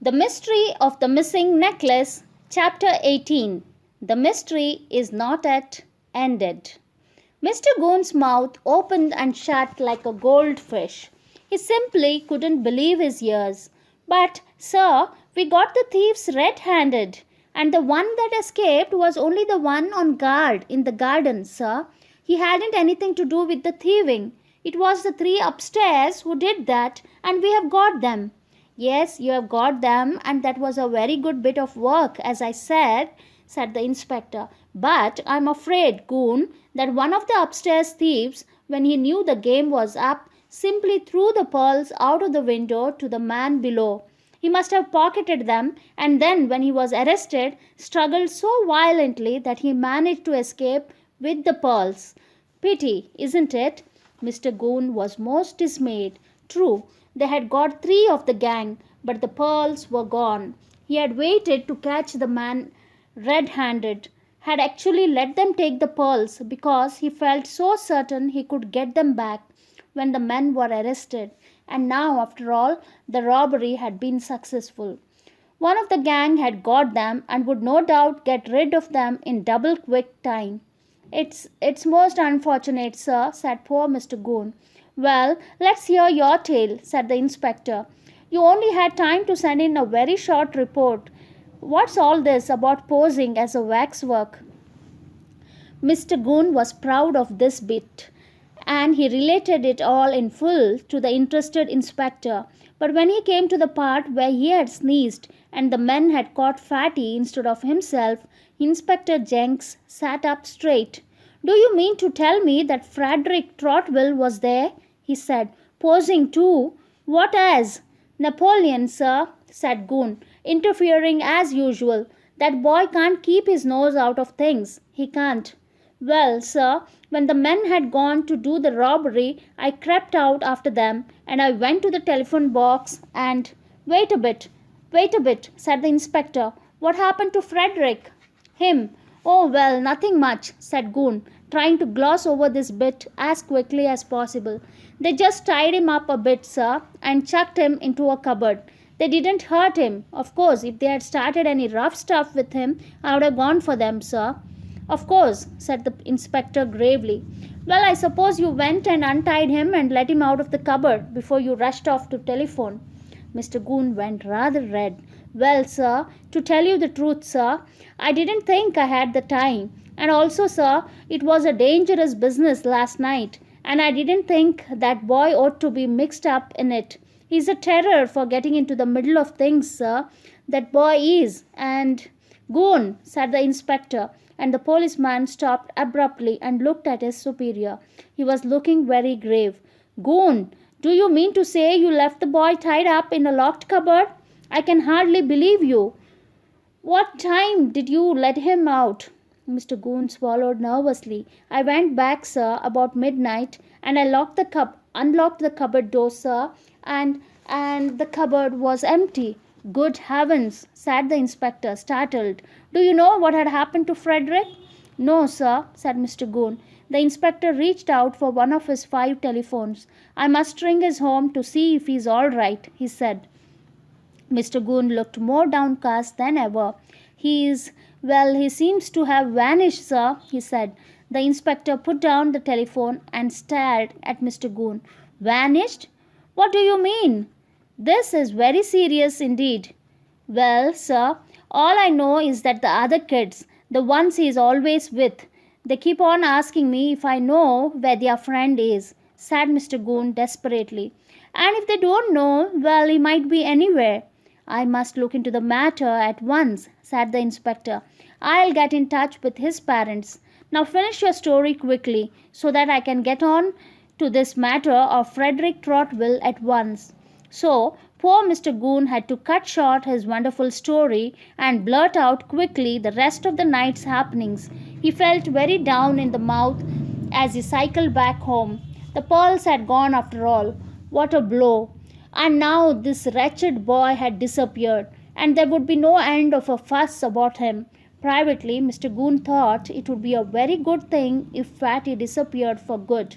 The Mystery of the Missing Necklace, Chapter 18. The mystery is not yet ended. Mr. Goon's mouth opened and shut like a goldfish. He simply couldn't believe his ears. But, sir, we got the thieves red-handed, and the one that escaped was only the one on guard in the garden, sir. He hadn't anything to do with the thieving. It was the three upstairs who did that, and we have got them. Yes, you have got them, and that was a very good bit of work, as I said the inspector. But I'm afraid, Goon, that one of the upstairs thieves, when he knew the game was up, simply threw the pearls out of the window to the man below. He must have pocketed them, and then, when he was arrested, struggled so violently that he managed to escape with the pearls. Pity, isn't it? Mr. Goon was most dismayed. True, they had got three of the gang, but the pearls were gone. He had waited to catch the man red-handed, had actually let them take the pearls because he felt so certain he could get them back when the men were arrested. And now, after all, the robbery had been successful. One of the gang had got them and would no doubt get rid of them in double quick time. It's most unfortunate, sir, said poor Mr. Goon. Well, let's hear your tale, said the inspector. You only had time to send in a very short report. What's all this about posing as a waxwork? Mr. Goon was proud of this bit, and he related it all in full to the interested inspector. But when he came to the part where he had sneezed and the men had caught Fatty instead of himself, Inspector Jenks sat up straight. Do you mean to tell me that Frederick Trotwell was there? He said. Posing too? What as? Napoleon, sir, said Goon, interfering as usual. That boy can't keep his nose out of things. He can't. Well, sir, when the men had gone to do the robbery, I crept out after them, and I went to the telephone box and... Wait a bit, said the inspector. What happened to Frederick? Him. Oh, well, nothing much, said Goon, trying to gloss over this bit as quickly as possible. They just tied him up a bit, sir, and chucked him into a cupboard. They didn't hurt him. Of course, if they had started any rough stuff with him, I would have gone for them, sir. Of course, said the inspector gravely. Well, I suppose you went and untied him and let him out of the cupboard before you rushed off to telephone. Mr. Goon went rather red. Well, sir, to tell you the truth, sir, I didn't think I had the time. And also, sir, it was a dangerous business last night, and I didn't think that boy ought to be mixed up in it. He's a terror for getting into the middle of things, sir. That boy is. And... Goon, said the inspector, and the policeman stopped abruptly and looked at his superior. He was looking very grave. Goon, do you mean to say you left the boy tied up in a locked cupboard? I can hardly believe you. What time did you let him out? Mr. Goon swallowed nervously. I went back, sir, about midnight, and I unlocked the cupboard door, sir, and the cupboard was empty. Good heavens, said the inspector, startled. Do you know what had happened to Frederick? No, sir, said Mr. Goon. The inspector reached out for one of his 5 telephones. I must ring his home to see if he's all right, he said. Mr. Goon looked more downcast than ever. He seems to have vanished, sir, he said. The inspector put down the telephone and stared at Mr. Goon. Vanished? What do you mean? This is very serious indeed. Well, sir, all I know is that the other kids, the ones he is always with, they keep on asking me if I know where their friend is, said Mr. Goon desperately. And if they don't know, well, he might be anywhere. I must look into the matter at once, said the inspector. I'll get in touch with his parents. Now finish your story quickly, so that I can get on to this matter of Frederick Trotwell at once. So, poor Mr. Goon had to cut short his wonderful story and blurt out quickly the rest of the night's happenings. He felt very down in the mouth as he cycled back home. The pearls had gone after all. What a blow! And now this wretched boy had disappeared, and there would be no end of a fuss about him. Privately, Mr. Goon thought it would be a very good thing if Fatty disappeared for good.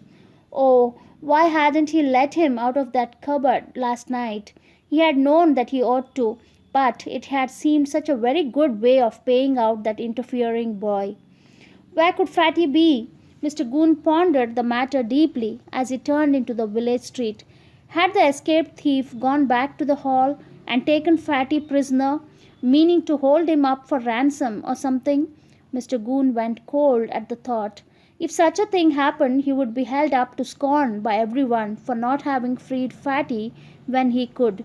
Oh, why hadn't he let him out of that cupboard last night? He had known that he ought to. but it had seemed such a very good way of paying out that interfering boy. Where could Fatty be? Mr. Goon pondered the matter deeply as he turned into the village street. Had the escaped thief gone back to the hall and taken Fatty prisoner, meaning to hold him up for ransom or something? Mr. Goon went cold at the thought. If such a thing happened, he would be held up to scorn by everyone for not having freed Fatty when he could.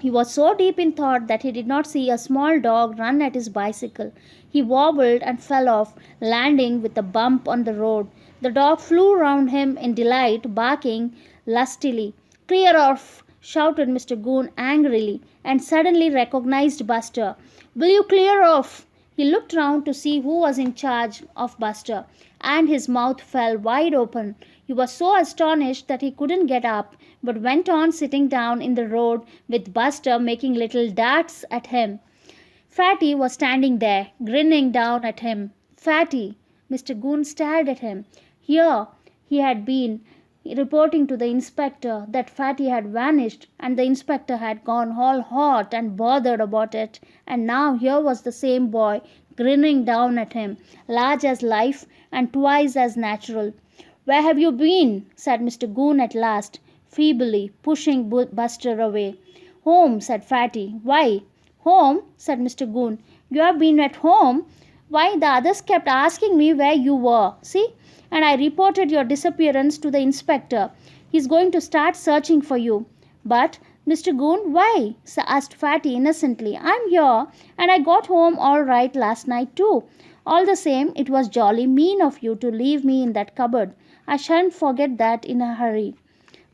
He was so deep in thought that he did not see a small dog run at his bicycle. He wobbled and fell off, landing with a bump on the road. The dog flew round him in delight, barking lustily. "Clear off!" shouted Mr. Goon angrily, and suddenly recognized Buster. "Will you clear off?" He looked round to see who was in charge of Buster, and his mouth fell wide open. He was so astonished that he couldn't get up, but went on sitting down in the road with Buster making little darts at him. Fatty was standing there, grinning down at him. Fatty! Mr. Goon stared at him. Here he had been, reporting to the inspector that Fatty had vanished, and the inspector had gone all hot and bothered about it, and now here was the same boy, grinning down at him, large as life and twice as natural. "Where have you been?" said Mr. Goon at last, feebly, pushing Buster away. "Home," said Fatty. "Why?" "Home?" said Mr. Goon. "You have been at home? Why, the others kept asking me where you were. See? And I reported your disappearance to the inspector. He's going to start searching for you." "But, Mr. Goon, why?" asked Fatty innocently. "I'm here, and I got home all right last night too. All the same, it was jolly mean of you to leave me in that cupboard. I shan't forget that in a hurry."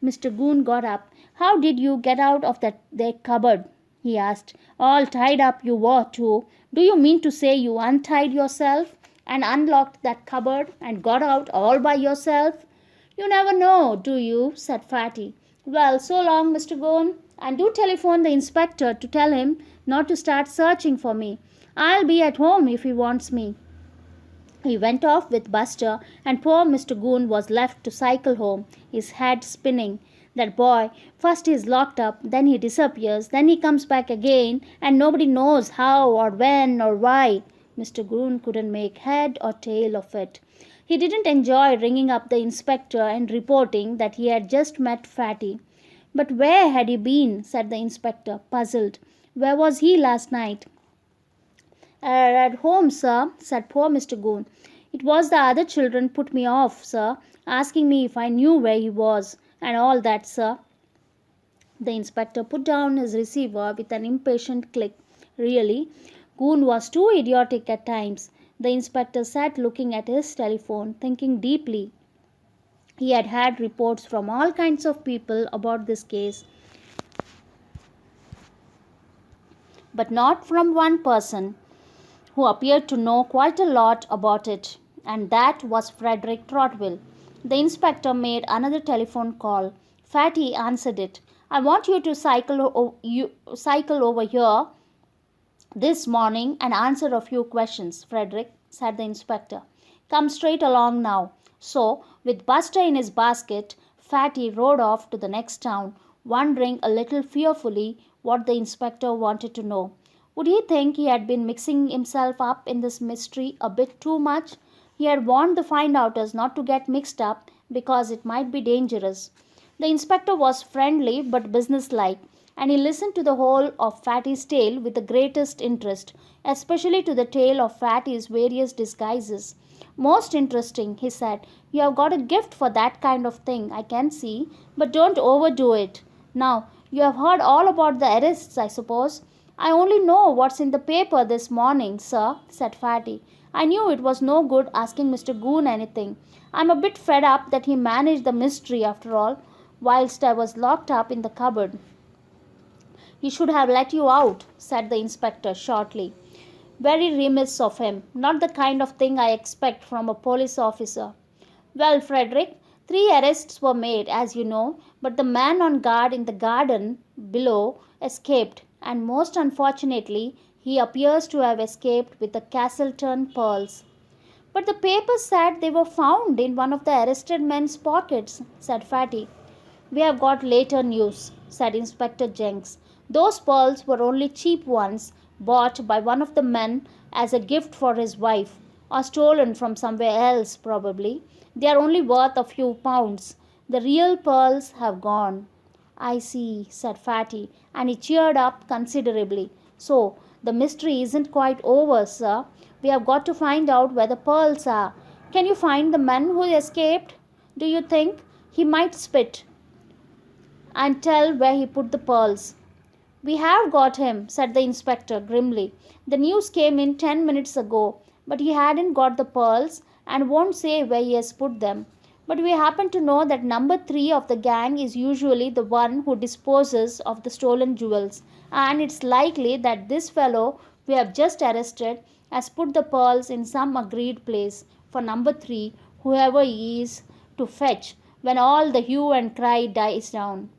Mr. Goon got up. "How did you get out of that there cupboard?" he asked. "All tied up you were too. Do you mean to say you untied yourself and unlocked that cupboard and got out all by yourself?" "You never know, do you?" said Fatty. "Well, so long, Mr. Goon, and do telephone the inspector to tell him not to start searching for me. I'll be at home if he wants me." He went off with Buster, and poor Mr. Goon was left to cycle home, his head spinning. That boy, first he's locked up, then he disappears, then he comes back again, and nobody knows how or when or why. Mr. Goon couldn't make head or tail of it. He didn't enjoy ringing up the inspector and reporting that he had just met Fatty. "But where had he been?" said the inspector, puzzled. "Where was he last night?" "At home, sir," said poor Mr. Goon. "It was the other children put me off, sir, asking me if I knew where he was, and all that, sir." The inspector put down his receiver with an impatient click. Really, Goon was too idiotic at times. The inspector sat looking at his telephone, thinking deeply. He had had reports from all kinds of people about this case, but not from one person who appeared to know quite a lot about it, and that was Frederick Trotwell. The inspector made another telephone call. Fatty answered it. "I want you to cycle over here this morning and answer a few questions, Frederick," said the inspector. "Come straight along now." So, with Buster in his basket, Fatty rode off to the next town, wondering a little fearfully what the inspector wanted to know. Would he think he had been mixing himself up in this mystery a bit too much? He had warned the find-outers not to get mixed up because it might be dangerous. The inspector was friendly but businesslike, and he listened to the whole of Fatty's tale with the greatest interest, especially to the tale of Fatty's various disguises. "Most interesting," he said. "You have got a gift for that kind of thing, I can see, but don't overdo it. Now, you have heard all about the arrests, I suppose?" "I only know what's in the paper this morning, sir," said Fatty. "I knew it was no good asking Mr. Goon anything. I'm a bit fed up that he managed the mystery after all, whilst I was locked up in the cupboard." "He should have let you out," said the inspector shortly. "Very remiss of him. Not the kind of thing I expect from a police officer." "Well, Frederick, 3 arrests were made, as you know, but the man on guard in the garden below escaped, and most unfortunately he appears to have escaped with the Castleton pearls." "But the papers said they were found in one of the arrested men's pockets," said Fatty. "We have got later news," said Inspector Jenks. Those pearls were only cheap ones bought by one of the men as a gift for his wife, or stolen from somewhere else probably. They are only worth a few pounds. The real pearls have gone. I see, said Fatty, and he cheered up considerably. So, the mystery isn't quite over, sir. We have got to find out where the pearls are. Can you find the man who escaped? Do you think he might spit and tell where he put the pearls? We have got him, said the inspector grimly. The news came in 10 minutes ago, but he hadn't got the pearls and won't say where he has put them. But we happen to know that number 3 of the gang is usually the one who disposes of the stolen jewels, and it's likely that this fellow we have just arrested has put the pearls in some agreed place for number 3, whoever he is, to fetch when all the hue and cry dies down.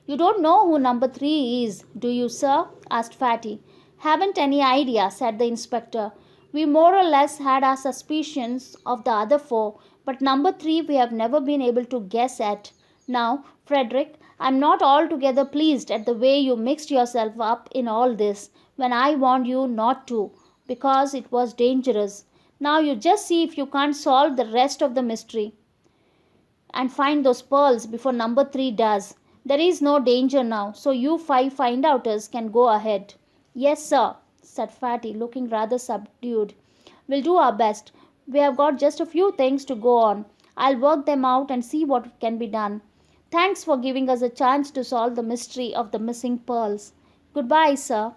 You don't know who number 3 is, do you, sir? Asked Fatty. Haven't any idea, said the inspector. We more or less had our suspicions of the other 4, but number 3 we have never been able to guess at. Now, Frederick, I'm not altogether pleased at the way you mixed yourself up in all this when I warned you not to, because it was dangerous. Now you just see if you can't solve the rest of the mystery and find those pearls before number 3 does. There is no danger now, so you 5 find-outers can go ahead. Yes, sir, said Fatty, looking rather subdued. We'll do our best. We have got just a few things to go on. I'll work them out and see what can be done. Thanks for giving us a chance to solve the mystery of the missing pearls. Goodbye, sir.